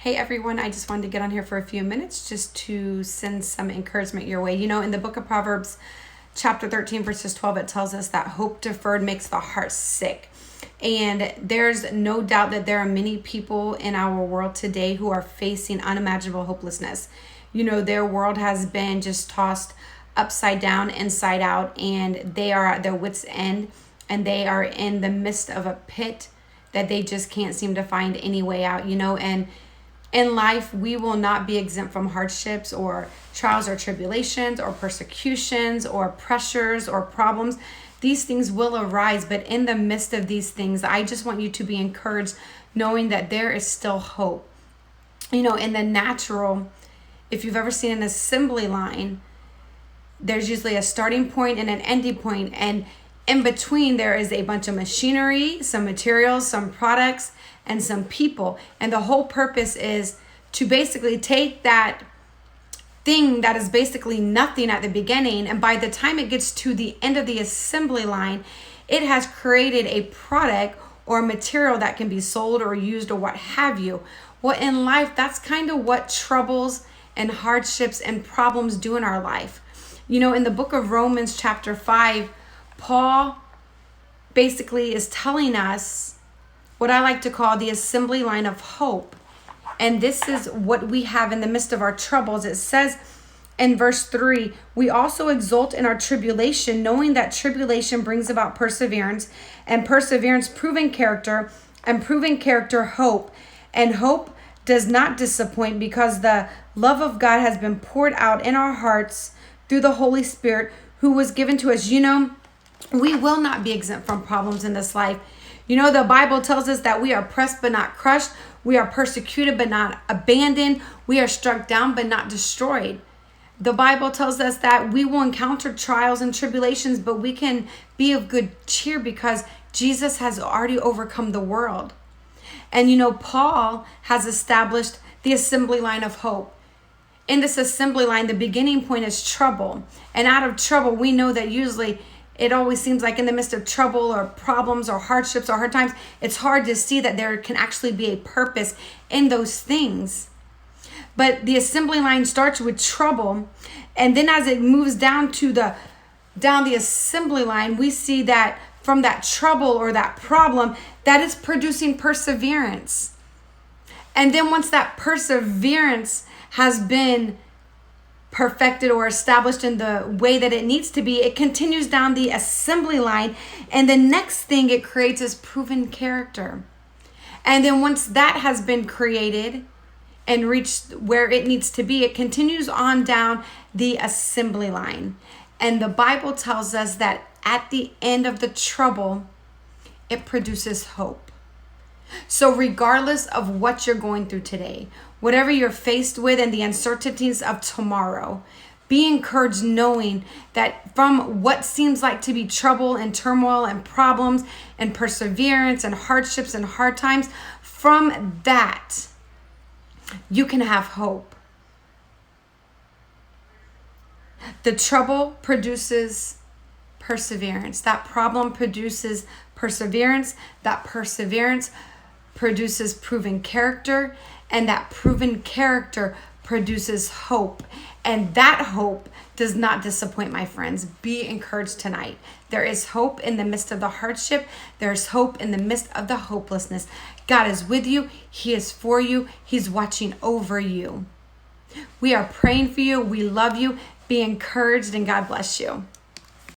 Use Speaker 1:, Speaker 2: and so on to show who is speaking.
Speaker 1: Hey everyone, I just wanted to get on here for a few minutes just to send some encouragement your way. In the book of Proverbs, chapter 13, verses 12, it tells us that hope deferred makes the heart sick. And there's no doubt that there are many people in our world today who are facing unimaginable hopelessness. Their world has been just tossed upside down, inside out, and they are at their wits' end, and they are in the midst of a pit that they just can't seem to find any way out, and in life, we will not be exempt from hardships or trials or tribulations or persecutions or pressures or problems. These things will arise, but in the midst of these things, I just want you to be encouraged knowing that there is still hope. In the natural, if you've ever seen an assembly line, there's usually a starting point and an ending point, and in between there is a bunch of machinery, some materials, some products, and some people. And the whole purpose is to basically take that thing that is basically nothing at the beginning, and by the time it gets to the end of the assembly line, it has created a product or material that can be sold or used or what have you. Well, in life, that's kind of what troubles and hardships and problems do in our life. In the book of Romans chapter 5, Paul basically is telling us what I like to call the assembly line of hope. And this is what we have in the midst of our troubles. It says in verse 3, we also exult in our tribulation, knowing that tribulation brings about perseverance, and perseverance proven character, and proven character hope. And hope does not disappoint, because the love of God has been poured out in our hearts through the Holy Spirit who was given to us. We will not be exempt from problems in this life. The Bible tells us that we are pressed but not crushed. We are persecuted but not abandoned. We are struck down but not destroyed. The Bible tells us that we will encounter trials and tribulations, but we can be of good cheer because Jesus has already overcome the world. And Paul has established the assembly line of hope. In this assembly line, the beginning point is trouble. And out of trouble, we know that usually it always seems like in the midst of trouble or problems or hardships or hard times, it's hard to see that there can actually be a purpose in those things. But the assembly line starts with trouble. And then as it moves down the assembly line, we see that from that trouble or that problem, that is producing perseverance. And then once that perseverance has been perfected or established in the way that it needs to be, it continues down the assembly line, and the next thing it creates is proven character. And then once that has been created and reached where it needs to be, it continues on down the assembly line. And the Bible tells us that at the end of the trouble, it produces hope. So regardless of what you're going through today, whatever you're faced with and the uncertainties of tomorrow, be encouraged knowing that from what seems like to be trouble and turmoil and problems and perseverance and hardships and hard times, from that, you can have hope. The trouble produces perseverance. That problem produces perseverance. That perseverance produces proven character, and that proven character produces hope. And that hope does not disappoint, my friends. Be encouraged tonight. There is hope in the midst of the hardship. There's hope in the midst of the hopelessness. God is with you. He is for you. He's watching over you. We are praying for you. We love you. Be encouraged, and God bless you.